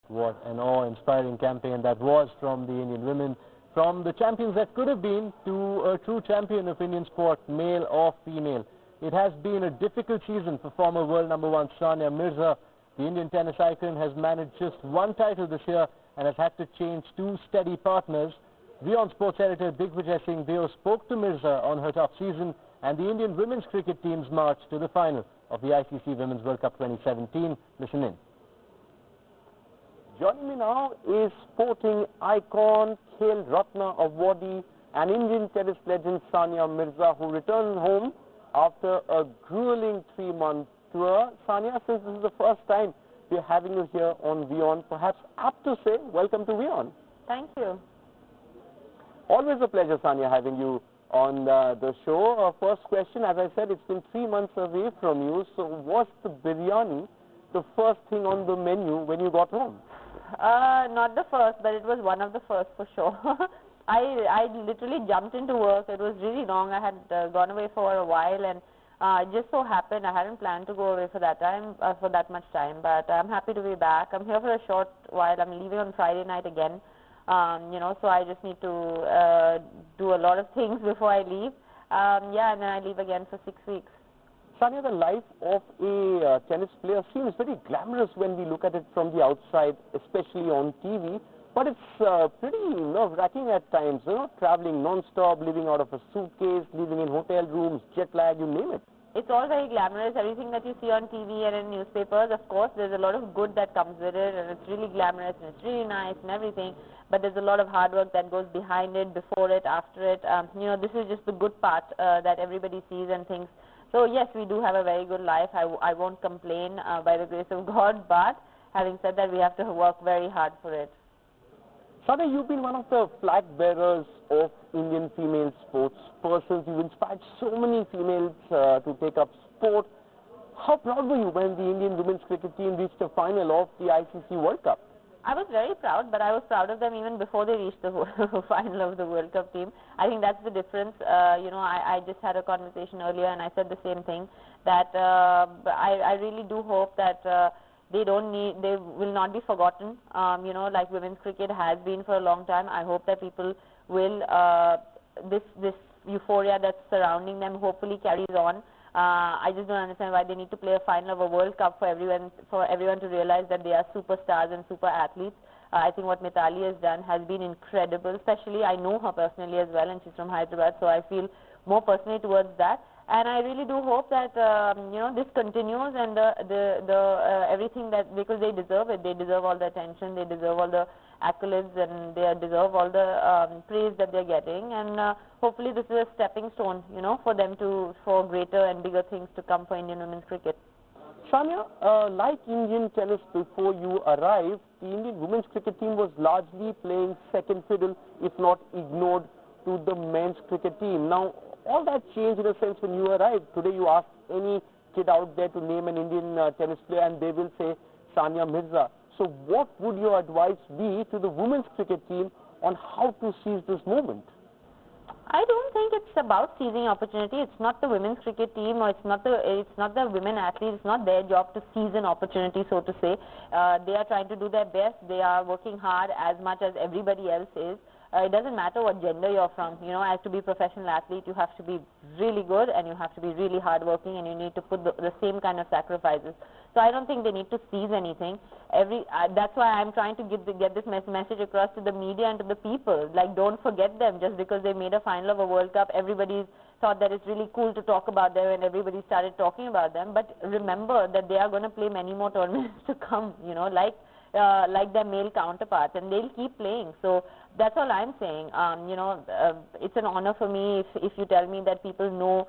What an awe-inspiring campaign that was from the Indian women, from the champions that could have been to a true champion of Indian sport, male or female. It has been a difficult season for former world number one Sania Mirza. The Indian tennis icon has managed just one title this year and has had to change two steady partners. Wion sports editor Digvijay Singh Deo spoke to Mirza on her tough season and the Indian women's cricket team's march to the final of the ICC Women's World Cup 2017. Listen in. Joining me now is sporting icon, Khel Ratna awardee and Indian tennis legend Sania Mirza, who returned home after a grueling 3-month tour. Sania, since this is the first time we're having you here on Wion, perhaps apt to say welcome to Wion. Thank you. Always a pleasure, Sania, having you on the show. First question, as I said, it's been 3 months away from you, so was the biryani the first thing on the menu when you got home? Not the first, but it was one of the first for sure. I literally jumped into work. It was really long. I had gone away for a while, and it just so happened I hadn't planned to go away for that time, for that much time. But I'm happy to be back. I'm here for a short while. I'm leaving on Friday night again. You know, so I just need to do a lot of things before I leave. Yeah, and then I leave again for 6 weeks. Sania, the life of a tennis player seems very glamorous when we look at it from the outside, especially on TV. But it's pretty nerve-wracking at times, you know, traveling non-stop, living out of a suitcase, living in hotel rooms, jet lag, you name it. It's all very glamorous. Everything that you see on TV and in newspapers, of course, there's a lot of good that comes with it, and it's really glamorous and it's really nice and everything. But there's a lot of hard work that goes behind it, before it, after it. You know, this is just the good part that everybody sees and thinks. So yes, we do have a very good life. I won't complain by the grace of God, but having said that, we have to work very hard for it. Sania, you've been one of the flag bearers of Indian female sports persons. You've inspired so many females to take up sport. How proud were you when the Indian women's cricket team reached the final of the ICC World Cup? I was very proud, but I was proud of them even before they reached the final of the World Cup team. I think that's the difference. You know, I just had a conversation earlier and I said the same thing, that I really do hope that they will not be forgotten, you know, like women's cricket has been for a long time. I hope that people will, this euphoria that's surrounding them hopefully carries on. I just don't understand why they need to play a final of a World Cup for everyone to realize that they are superstars and super athletes. I think what Mitali has done has been incredible, especially I know her personally as well, and she's from Hyderabad, so I feel more personally towards that. And I really do hope that you know, this continues, and everything that, because they deserve it. They deserve all the attention, they deserve all the accolades, and they deserve all the praise that they're getting. And hopefully this is a stepping stone, you know, for them for greater and bigger things to come for Indian women's cricket. Sania, like Indian tennis before you arrived, the Indian women's cricket team was largely playing second fiddle, if not ignored, to the men's cricket team. Now, all that changed in a sense when you arrived. Today you ask any kid out there to name an Indian tennis player and they will say Sania Mirza. So what would your advice be to the women's cricket team on how to seize this moment? I don't think it's about seizing opportunity. It's not the women's cricket team, or it's not the women athletes. It's not their job to seize an opportunity, so to say. They are trying to do their best. They are working hard as much as everybody else is. It doesn't matter what gender you're from. You know, as to be a professional athlete, you have to be really good and you have to be really hardworking, and you need to put the same kind of sacrifices. So I don't think they need to seize anything. That's why I'm trying to get this message across to the media and to the people. Like, don't forget them. Just because they made a final of a World Cup, everybody thought that it's really cool to talk about them, and everybody started talking about them. But remember that they are going to play many more tournaments to come, you know, like their male counterparts, and they'll keep playing. So that's all I'm saying. You know, it's an honor for me if you tell me that people know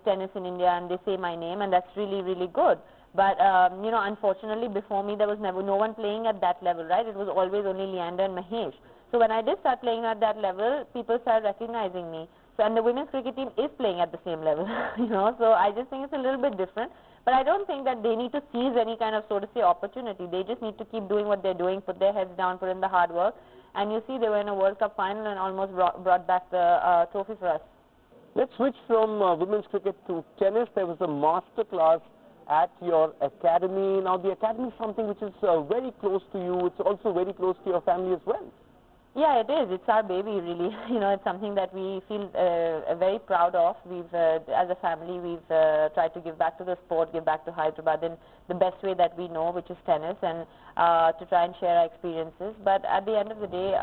tennis in India and they say my name, and that's really, really good. But you know, unfortunately, before me there was no one playing at that level, right? It was always only Leander and Mahesh. So when I did start playing at that level, people started recognizing me. So, and the women's cricket team is playing at the same level, you know. So I just think it's a little bit different. But I don't think that they need to seize any kind of, so to say, opportunity. They just need to keep doing what they're doing, put their heads down, put in the hard work. And you see, they were in a World Cup final and almost brought back the trophy for us. Let's switch from women's cricket to tennis. There was a master class at your academy. Now, the academy is something which is very close to you. It's also very close to your family as well. Yeah, it is. It's our baby, really. It's something that we feel very proud of. We've, as a family, we've tried to give back to the sport, give back to Hyderabad in the best way that we know, which is tennis, and to try and share our experiences. But at the end of the day,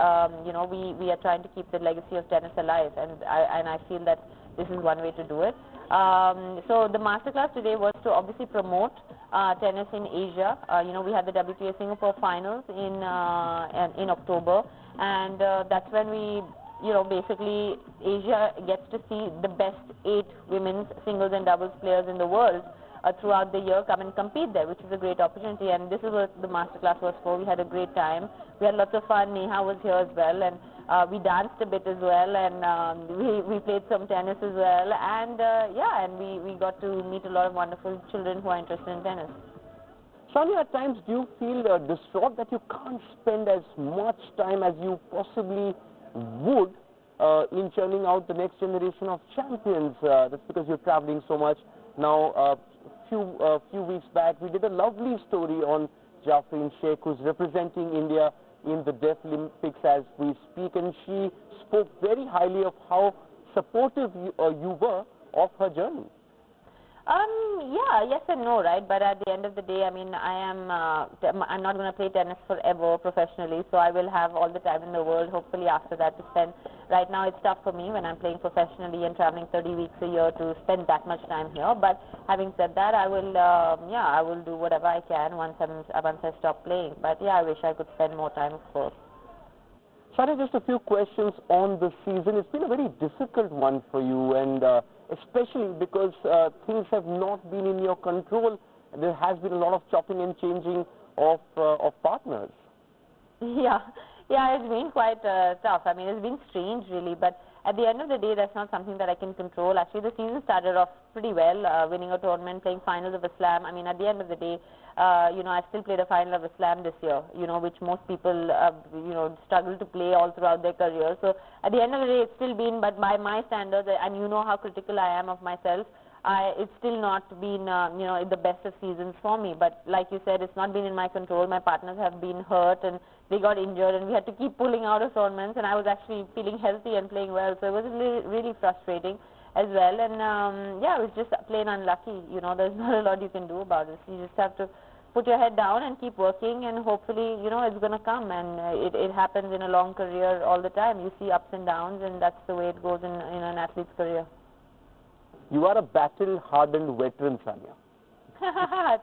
we are trying to keep the legacy of tennis alive, and I feel that this is one way to do it. So the masterclass today was to obviously promote tennis in Asia. We had the WTA Singapore finals in October, and that's when we, basically Asia gets to see the best 8 women's singles and doubles players in the world throughout the year come and compete there, which is a great opportunity. And this is what the masterclass was for. We had a great time. We had lots of fun. Neha was here as well, and we danced a bit as well, and we played some tennis as well, and we got to meet a lot of wonderful children who are interested in tennis. Sania, at times do you feel distraught that you can't spend as much time as you possibly would in churning out the next generation of champions? That's because you're traveling so much. Now, few weeks back, we did a lovely story on Jafreen Sheikh, who's representing India in the Deaf Olympics as we speak, and she spoke very highly of how supportive you were of her journey. Yeah, yes and no, right? But at the end of the day, I mean, I'm not going to play tennis forever professionally, so I will have all the time in the world, hopefully after that, to spend. Right now it's tough for me when I'm playing professionally and traveling 30 weeks a year to spend that much time here. But having said that, I will, I will do whatever I can once I stop playing. But yeah, I wish I could spend more time, of course. Sania, just a few questions on the season. It's been a very difficult one for you, and especially because things have not been in your control. There has been a lot of chopping and changing of partners. Yeah, it's been quite tough. I mean, it's been strange, really, but at the end of the day, that's not something that I can control. Actually, the season started off pretty well, winning a tournament, playing finals of a slam. I mean, at the end of the day, I still played a final of a slam this year, which most people, struggle to play all throughout their career. So at the end of the day, it's still been, but by my standards, and you know how critical I am of myself, it's still not been, the best of seasons for me. But like you said, it's not been in my control. My partners have been hurt and they got injured, and we had to keep pulling out of tournaments, and I was actually feeling healthy and playing well. So it was really, really frustrating as well. And it was just plain unlucky. There's not a lot you can do about it. You just have to put your head down and keep working, and hopefully, it's going to come. And it happens in a long career all the time. You see ups and downs, and that's the way it goes in an athlete's career. You are a battle-hardened veteran, Sania.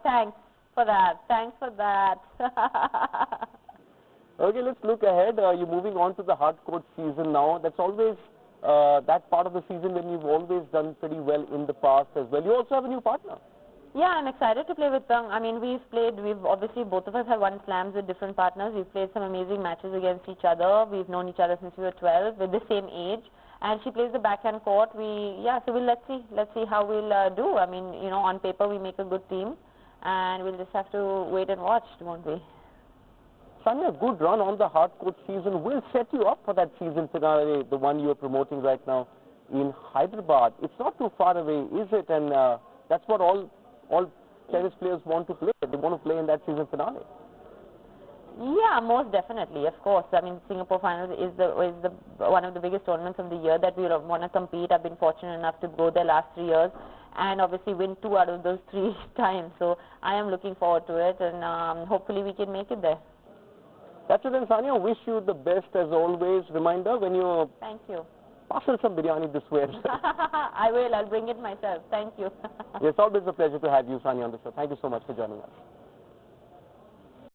Thanks for that. Thanks for that. Okay, let's look ahead. You're moving on to the hardcourt season now. That's always that part of the season when you've always done pretty well in the past as well. You also have a new partner. Yeah, I'm excited to play with them. I mean, we've obviously both of us have won slams with different partners. We've played some amazing matches against each other. We've known each other since we were 12, with the same age. And she plays the backhand court. So let's see how we'll do. I mean, on paper we make a good team, and we'll just have to wait and watch, won't we? Sania, a good run on the hardcourt season will set you up for that season finale, the one you are promoting right now in Hyderabad. It's not too far away, is it? And that's what all tennis players want to play. They want to play in that season finale. Yeah, most definitely, of course. I mean, Singapore Finals is one of the biggest tournaments of the year that we want to compete. I've been fortunate enough to go there last 3 years and obviously win 2 out of those 3 times. So I am looking forward to it, and hopefully we can make it there. That's it then, Sania. Wish you the best as always. Reminder, when you... Thank you. Parcel some biryani this way. I will. I'll bring it myself. Thank you. It's always a pleasure to have you, Sania, on the show. Thank you so much for joining us.